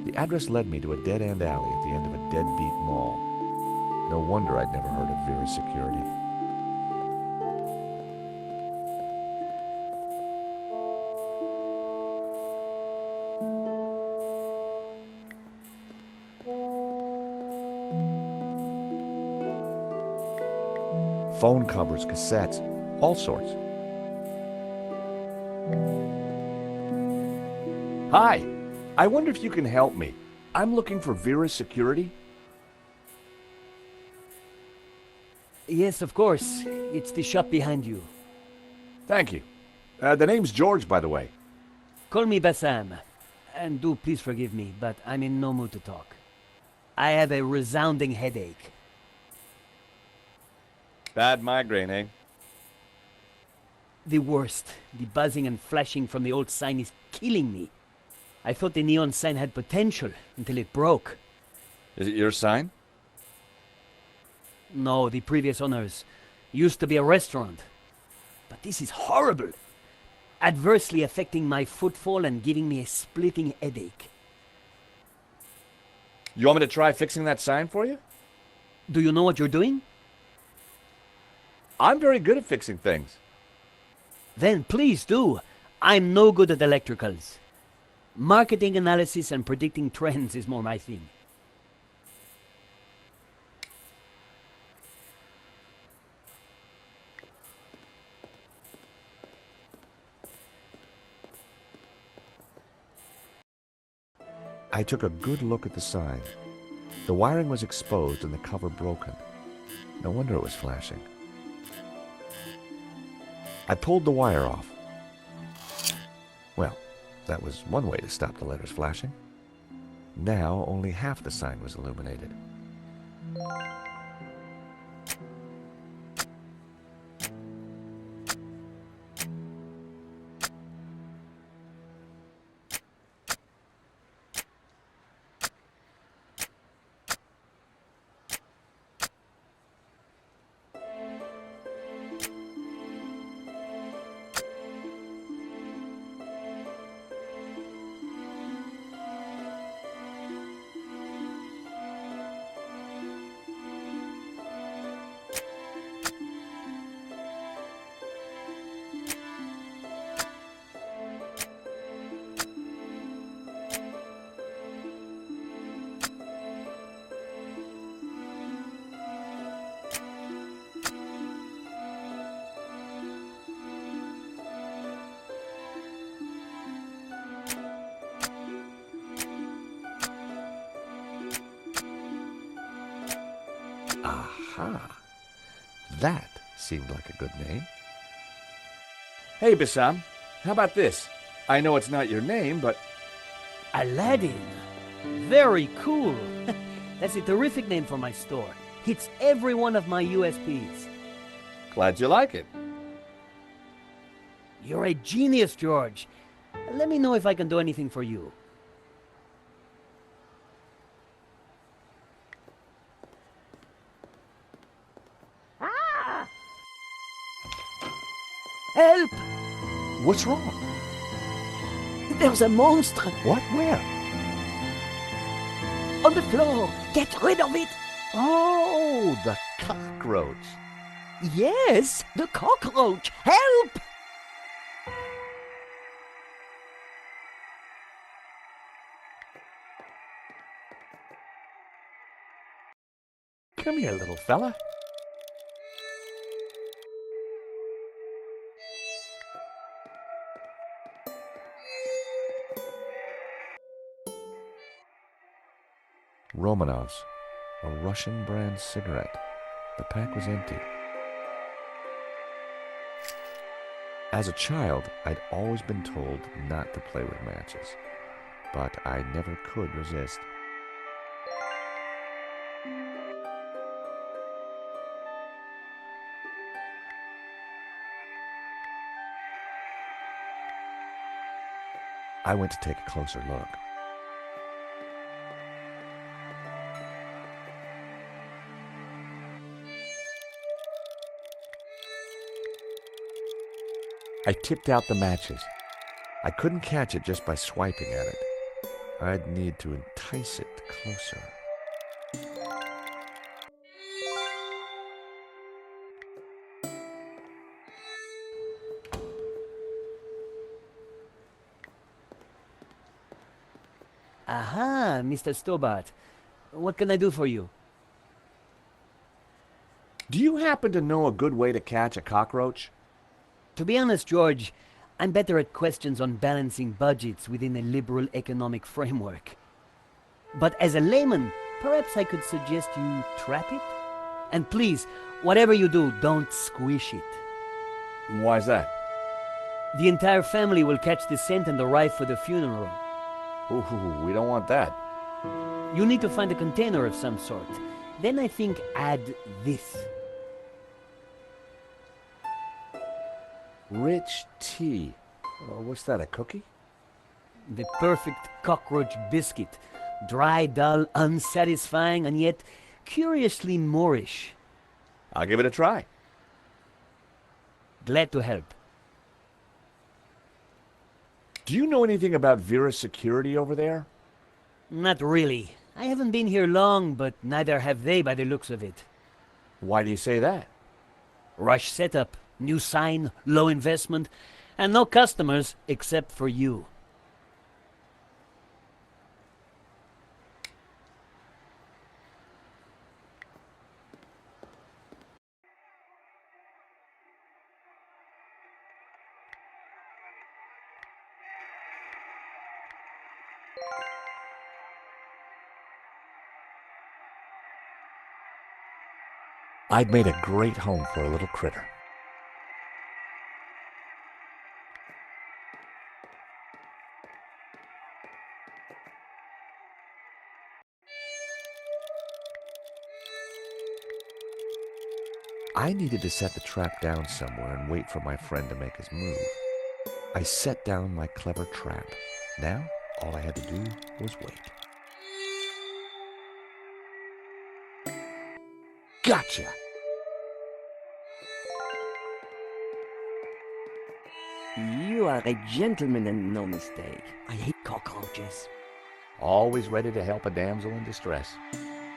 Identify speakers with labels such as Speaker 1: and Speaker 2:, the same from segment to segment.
Speaker 1: The address led me to a dead-end alley at the end of a deadbeat mall. No wonder I'd never heard of Vera's security. Phone covers, cassettes, all sorts. Hi, I wonder if you can help me. I'm looking for Vera's security.
Speaker 2: Yes, of course. It's the shop behind you.
Speaker 1: Thank you. The name's George, by the way.
Speaker 2: Call me Bassam. And do please forgive me, but I'm in no mood to talk. I have a resounding headache.
Speaker 1: Bad migraine, eh?
Speaker 2: The worst. The buzzing and flashing from the old sign is killing me. I thought the neon sign had potential until it broke.
Speaker 1: Is it your sign?
Speaker 2: No, the previous owners used to be a restaurant. But this is horrible. Adversely affecting my footfall and giving me a splitting headache.
Speaker 1: You want me to try fixing that sign for you?
Speaker 2: Do you know what you're doing?
Speaker 1: I'm very good at fixing things.
Speaker 2: Then please do. I'm no good at electricals. Marketing analysis and predicting trends is more my thing.
Speaker 1: I took a good look at the sign. The wiring was exposed and the cover broken. No wonder it was flashing. I pulled the wire off. Well, that was one way to stop the letters flashing. Now only half the sign was illuminated. Aha! That seemed like a good name. Hey, Bassam, how about this? I know it's not your name, but...
Speaker 2: Aladdin. Very cool. That's a terrific name for my store. Hits every one of my USPs.
Speaker 1: Glad you like it.
Speaker 2: You're a genius, George. Let me know if I can do anything for you. Ah! Help!
Speaker 1: What's wrong?
Speaker 2: There's a monster
Speaker 1: What? Where?
Speaker 2: on the floor. Get rid of it.
Speaker 1: Oh, the cockroach.
Speaker 2: Yes, the cockroach. Help!
Speaker 1: Come here, little fella. Romanovs, a Russian brand cigarette. The pack was empty. As a child, I'd always been told not to play with matches, but I never could resist. I went to take a closer look. I tipped out the matches. I couldn't catch it just by swiping at it. I'd need to entice it closer.
Speaker 2: Aha, Mr. Stobart. What can I do for you?
Speaker 1: Do you happen to know a good way to catch a cockroach?
Speaker 2: To be honest, George, I'm better at questions on balancing budgets within a liberal economic framework. But as a layman, perhaps I could suggest you trap it? And please, whatever you do, don't squish it.
Speaker 1: Why's that?
Speaker 2: The entire family will catch the scent and arrive for the funeral.
Speaker 1: Ooh, we don't want that.
Speaker 2: You need to find a container of some sort. Then I think add this.
Speaker 1: Rich tea. What's that, a cookie?
Speaker 2: The perfect cockroach biscuit. Dry, dull, unsatisfying, and yet curiously Moorish.
Speaker 1: I'll give it a try.
Speaker 2: Glad to help.
Speaker 1: Do you know anything about Vera's security over there?
Speaker 2: Not really. I haven't been here long, but neither have they by the looks of it.
Speaker 1: Why do you say that?
Speaker 2: Rush setup, new sign, low investment, and no customers except for you.
Speaker 1: I'd made a great home for a little critter. I needed to set the trap down somewhere and wait for my friend to make his move. I set down my clever trap. Now, all I had to do was wait. Gotcha!
Speaker 3: You are a gentleman and no mistake. I hate cockroaches.
Speaker 1: Always ready to help a damsel in distress.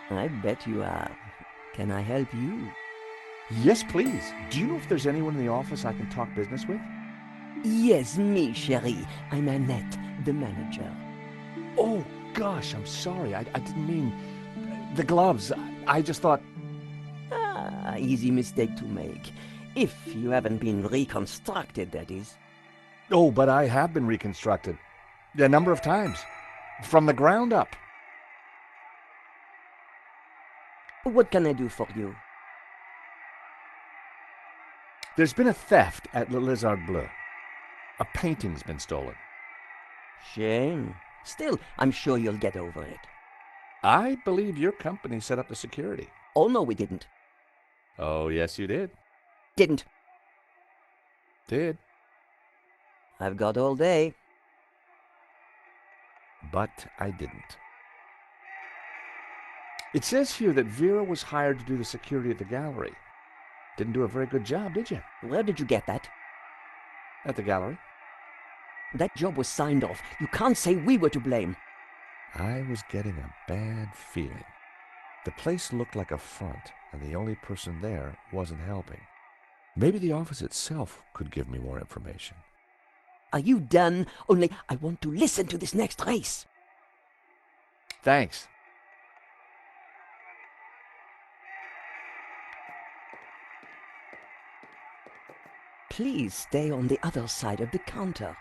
Speaker 3: I bet you are. Can I help you?
Speaker 1: Yes, please. Do you know if there's anyone in the office I can talk business with?
Speaker 3: Yes, me, chérie. I'm Annette, the manager.
Speaker 1: Oh, gosh, I'm sorry. I didn't mean... The gloves. I just thought...
Speaker 3: Ah, easy mistake to make. If you haven't been reconstructed, that is.
Speaker 1: Oh, but I have been reconstructed. A number of times. From the ground up.
Speaker 3: What can I do for you?
Speaker 1: There's been a theft at Le Lézard Bleu. A painting's been stolen.
Speaker 3: Shame. Still, I'm sure you'll get over it.
Speaker 1: I believe your company set up the security.
Speaker 3: Oh, no, we didn't.
Speaker 1: Oh, yes, you did.
Speaker 3: Didn't.
Speaker 1: Did.
Speaker 3: I've got all day.
Speaker 1: But I didn't. It says here that Vera was hired to do the security of the gallery. Didn't do a very good job, did you?
Speaker 3: Where did you get that?
Speaker 1: At the gallery?
Speaker 3: That job was signed off. You can't say we were to blame.
Speaker 1: I was getting a bad feeling. The place looked like a front, and the only person there wasn't helping. Maybe the office itself could give me more information.
Speaker 3: Are you done? Only I want to listen to this next race.
Speaker 1: Thanks.
Speaker 3: Please stay on the other side of the counter.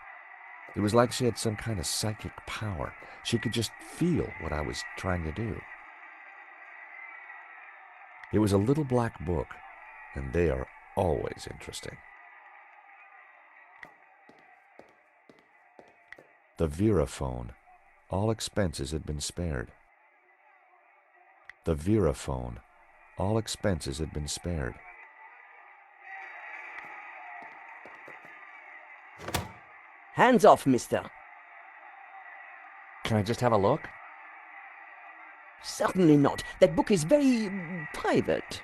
Speaker 1: It was like she had some kind of psychic power. She could just feel what I was trying to do. It was a little black book, and they are always interesting. The Vera phone. All expenses had been spared. The Vera phone. All expenses had been spared.
Speaker 3: Hands off, mister.
Speaker 1: Can I just have a look?
Speaker 3: Certainly not. That book is very private.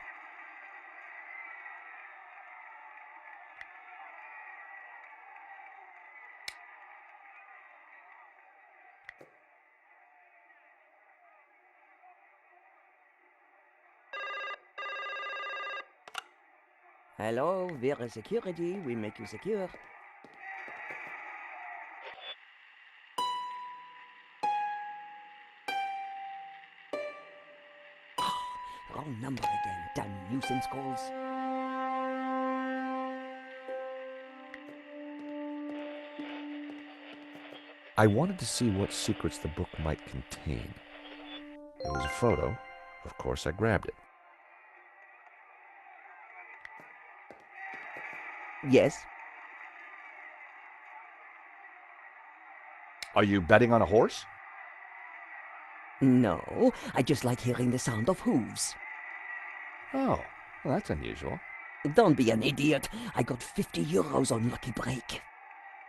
Speaker 3: Hello, Vera Security. We make you secure. Wrong number again. Damn nuisance calls.
Speaker 1: I wanted to see what secrets the book might contain. There was a photo. Of course, I grabbed it.
Speaker 3: Yes.
Speaker 1: Are you betting on a horse?
Speaker 3: No, I just like hearing the sound of hooves.
Speaker 1: Oh, well, that's unusual.
Speaker 3: Don't be an idiot. I got 50 euros on Lucky Break.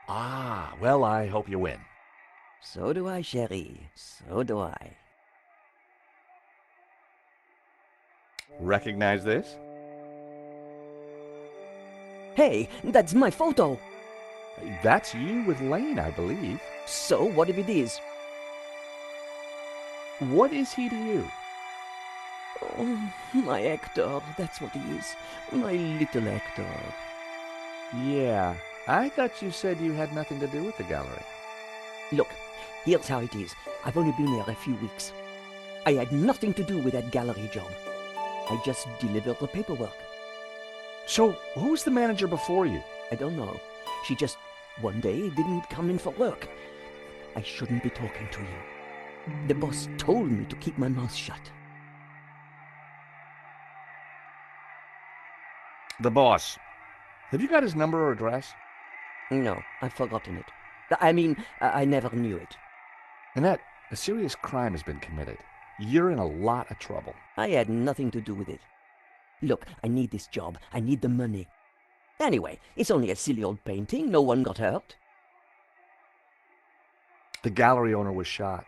Speaker 1: Ah, well, I hope you win.
Speaker 3: So do I, chérie. So do I.
Speaker 1: Recognize this?
Speaker 3: Hey, that's my photo.
Speaker 1: That's you with Lane, I believe.
Speaker 3: So what if it is?
Speaker 1: What is he to you?
Speaker 3: Oh, my Hector. That's what he is. My little Hector.
Speaker 1: Yeah, I thought you said you had nothing to do with the gallery.
Speaker 3: Look, here's how it is. I've only been here a few weeks. I had nothing to do with that gallery job. I just delivered the paperwork.
Speaker 1: So, who was the manager before you?
Speaker 3: I don't know. She just, one day, didn't come in for work. I shouldn't be talking to you. The boss told me to keep my mouth shut.
Speaker 1: The boss. Have you got his number or address?
Speaker 3: No, I've forgotten it. I mean, I never knew it.
Speaker 1: Annette, a serious crime has been committed. You're in a lot of trouble.
Speaker 3: I had nothing to do with it. Look, I need this job. I need the money. Anyway, it's only a silly old painting. No one got hurt.
Speaker 1: The gallery owner was shot.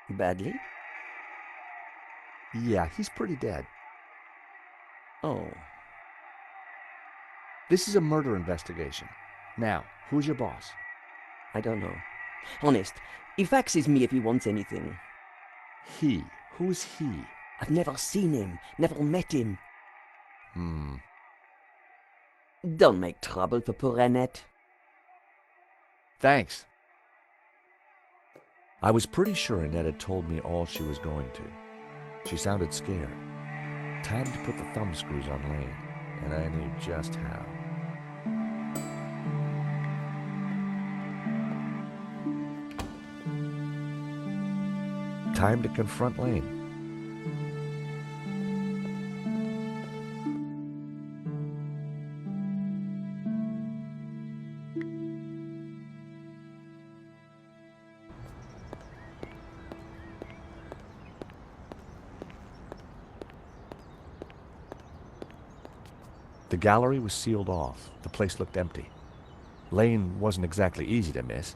Speaker 3: Badly?
Speaker 1: Yeah, he's pretty dead.
Speaker 3: Oh.
Speaker 1: This is a murder investigation. Now, who's your boss?
Speaker 3: I don't know. Honest, he faxes me if he wants anything.
Speaker 1: He. Who's he?
Speaker 3: I've never seen him, never met him. Don't make trouble for poor Annette.
Speaker 1: Thanks. I was pretty sure Annette had told me all she was going to. She sounded scared. Time to put the thumb screws on Lane, and I knew just how. Time to confront Lane. The gallery was sealed off. The place looked empty. Lane wasn't exactly easy to miss,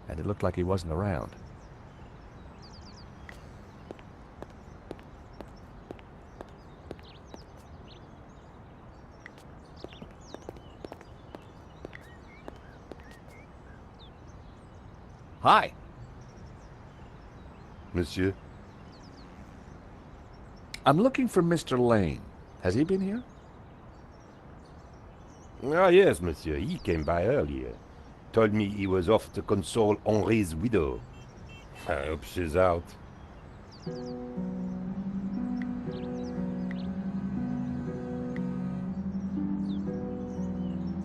Speaker 1: and it looked like he wasn't around. Hi.
Speaker 4: Monsieur?
Speaker 1: I'm looking for Mr. Lane. Has he been here?
Speaker 4: Ah, yes, monsieur. He came by earlier. Told me he was off to console Henri's widow. I hope she's out.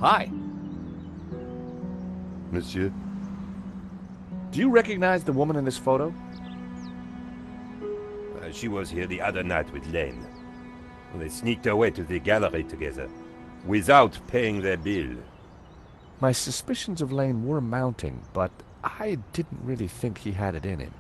Speaker 1: Hi.
Speaker 4: Monsieur?
Speaker 1: Do you recognize the woman in this photo?
Speaker 4: She was here the other night with Lane. They sneaked away to the gallery together, without paying their bill.
Speaker 1: My suspicions of Lane were mounting, but I didn't really think he had it in him.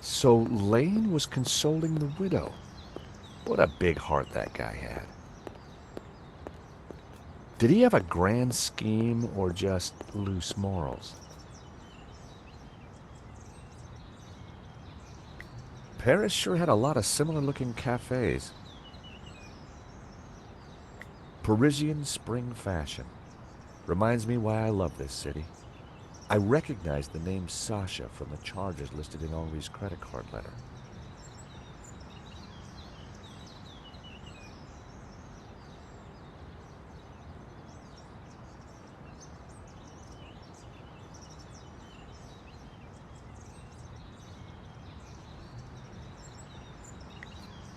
Speaker 1: So Lane was consoling the widow. What a big heart that guy had. Did he have a grand scheme or just loose morals? Paris sure had a lot of similar-looking cafes. Parisian spring fashion. Reminds me why I love this city. I recognize the name Sasha from the charges listed in Henri's credit card letter.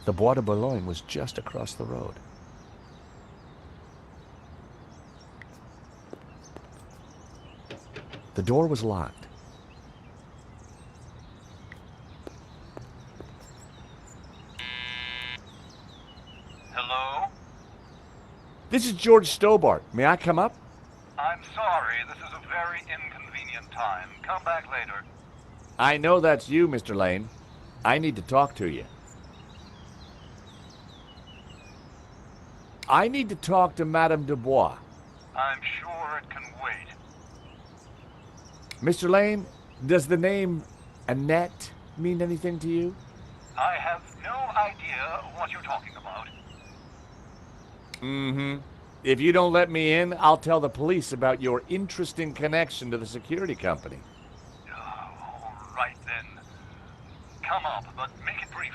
Speaker 1: The Bois de Boulogne was just across the road. The door was locked.
Speaker 5: Hello?
Speaker 1: This is George Stobart. May I come up?
Speaker 5: I'm sorry, this is a very inconvenient time. Come back later.
Speaker 1: I know that's you, Mr. Lane. I need to talk to you. I need to talk to Madame Dubois.
Speaker 5: I'm sure it can wait.
Speaker 1: Mr. Lane, does the name Annette mean anything to you?
Speaker 5: I have no idea what you're talking about.
Speaker 1: Mm-hmm. If you don't let me in, I'll tell the police about your interesting connection to the security company.
Speaker 5: All right then. Come up, but make it brief.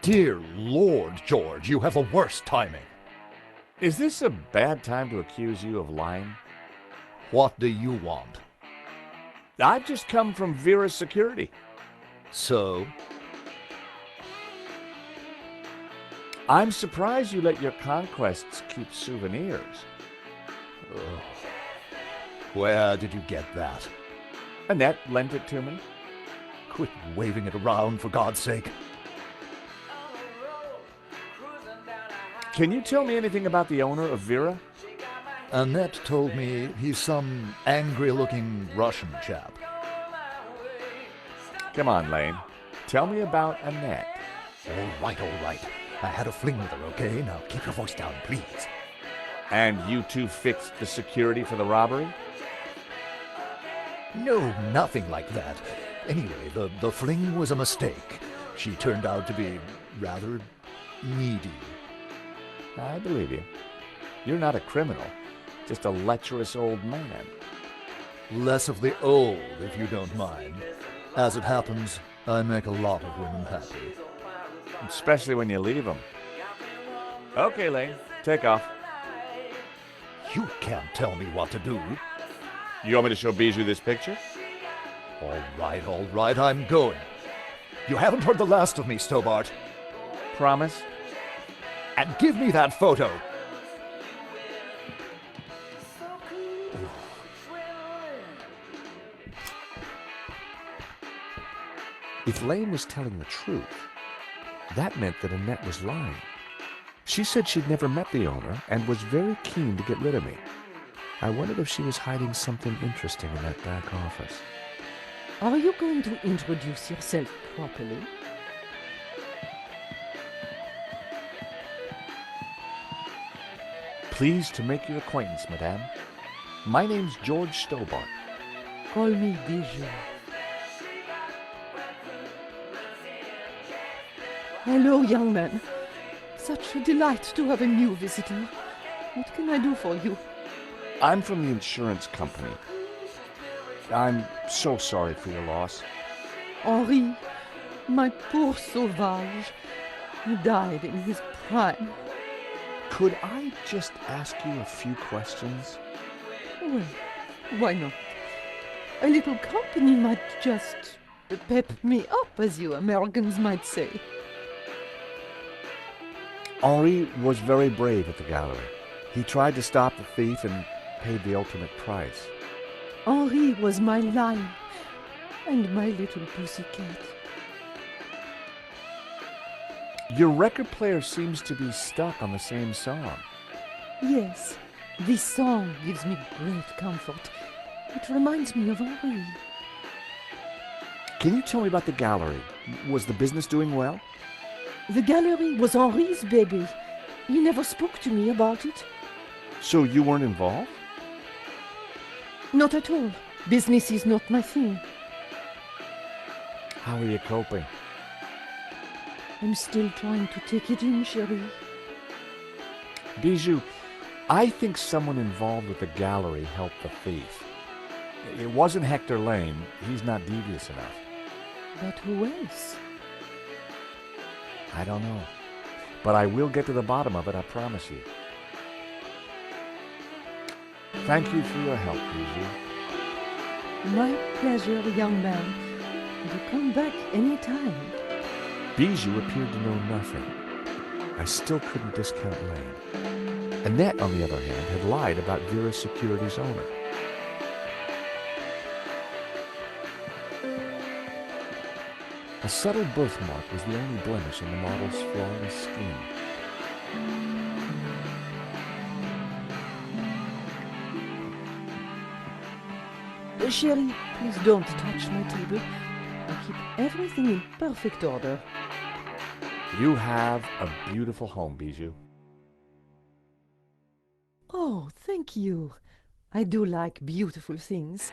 Speaker 6: Dear Lord, George, you have the worst timing.
Speaker 1: Is this a bad time to accuse you of lying?
Speaker 6: What do you want?
Speaker 1: I've just come from Vera's security.
Speaker 6: So?
Speaker 1: I'm surprised you let your conquests keep souvenirs.
Speaker 6: Ugh. Where did you get that?
Speaker 1: Annette lent it to me.
Speaker 6: Quit waving it around, for God's sake.
Speaker 1: Can you tell me anything about the owner of Vera?
Speaker 6: Annette told me he's some angry-looking Russian chap.
Speaker 1: Come on, Lane. Tell me about Annette.
Speaker 6: All right. I had a fling with her, okay? Now keep your voice down, please.
Speaker 1: And you two fixed the security for the robbery?
Speaker 6: No, nothing like that. Anyway, the fling was a mistake. She turned out to be rather needy.
Speaker 1: I believe you. You're not a criminal, just a lecherous old man.
Speaker 6: Less of the old, if you don't mind. As it happens, I make a lot of women happy.
Speaker 1: Especially when you leave them. Okay, Lane, take off.
Speaker 6: You can't tell me what to do.
Speaker 1: You want me to show Bijou this picture?
Speaker 6: All right, I'm going. You haven't heard the last of me, Stobart.
Speaker 1: Promise?
Speaker 6: And give me that photo.
Speaker 1: If Lane was telling the truth, that meant that Annette was lying. She said she'd never met the owner and was very keen to get rid of me. I wondered if she was hiding something interesting in that back office.
Speaker 7: Are you going to introduce yourself properly?
Speaker 1: Pleased to make your acquaintance, madame. My name's George Stobart.
Speaker 7: Call me Bijou. Hello, young man. Such a delight to have a new visitor. What can I do for you?
Speaker 1: I'm from the insurance company. I'm so sorry for your loss.
Speaker 7: Henri, my poor sauvage. He died in his prime.
Speaker 1: Could I just ask you a few questions?
Speaker 7: Well, why not? A little company might just pep me up, as you Americans might say.
Speaker 1: Henri was very brave at the gallery. He tried to stop the thief and paid the ultimate price.
Speaker 7: Henri was my lion and my little pussycat.
Speaker 1: Your record player seems to be stuck on the same song.
Speaker 7: Yes, this song gives me great comfort. It reminds me of Henri.
Speaker 1: Can you tell me about the gallery? Was the business doing well?
Speaker 7: The gallery was Henri's baby. He never spoke to me about it.
Speaker 1: So you weren't involved?
Speaker 7: Not at all. Business is not my thing.
Speaker 1: How are you coping?
Speaker 7: I'm still trying to take it in, chérie.
Speaker 1: Bijou, I think someone involved with the gallery helped the thief. It wasn't Hector Lane. He's not devious enough.
Speaker 7: But who else?
Speaker 1: I don't know. But I will get to the bottom of it, I promise you. Thank you for your help, Bijou.
Speaker 7: My pleasure, young man. Do come back any time.
Speaker 1: Bijou appeared to know nothing. I still couldn't discount Lane. Annette, on the other hand, had lied about Vera's Securities owner. A subtle birthmark was the only blemish in the model's flawless skin.
Speaker 7: Chérie, please don't touch my table. I keep everything in perfect order.
Speaker 1: You have a beautiful home, Bijou.
Speaker 7: Oh, thank you. I do like beautiful things.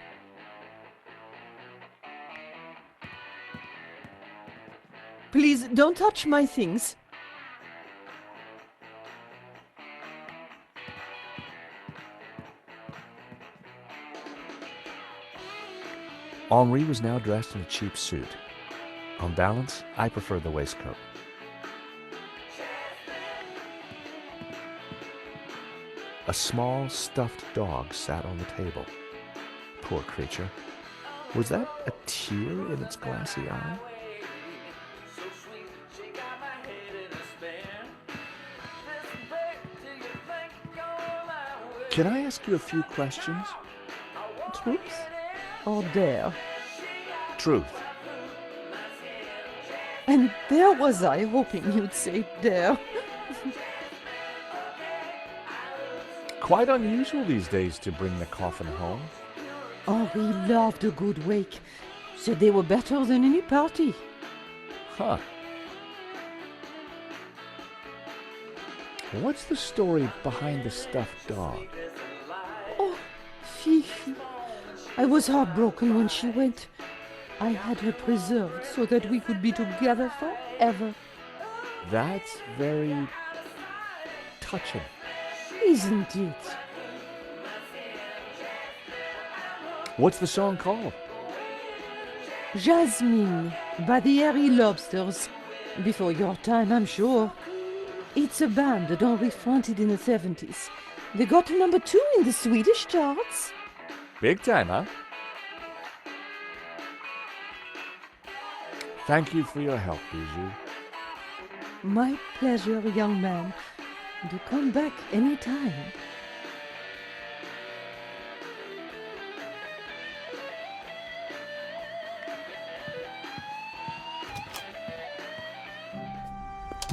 Speaker 7: Please don't touch my things.
Speaker 1: Henri was now dressed in a cheap suit. On balance, I preferred the waistcoat. A small, stuffed dog sat on the table. Poor creature. Was that a tear in its glassy eye? Can I ask you a few questions?
Speaker 7: Truth or dare?
Speaker 1: Truth.
Speaker 7: And there was I hoping you'd say dare.
Speaker 1: Quite unusual these days to bring the coffin home.
Speaker 7: Henri loved a good wake. Said they were better than any party.
Speaker 1: Huh. What's the story behind the stuffed dog?
Speaker 7: Oh, Fifi. I was heartbroken when she went. I had her preserved so that we could be together forever.
Speaker 1: That's very touching.
Speaker 7: Isn't it?
Speaker 1: What's the song called?
Speaker 7: Jasmine by the Airy Lobsters. Before your time, I'm sure. It's a band that Henri fronted in the 70s. They got to number 2 in the Swedish charts.
Speaker 1: Big time, huh? Thank you for your help, Bijou.
Speaker 7: My pleasure, young man. Do come back any time.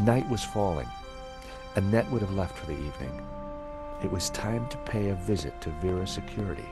Speaker 1: Night was falling. Annette would have left for the evening. It was time to pay a visit to Vera Security.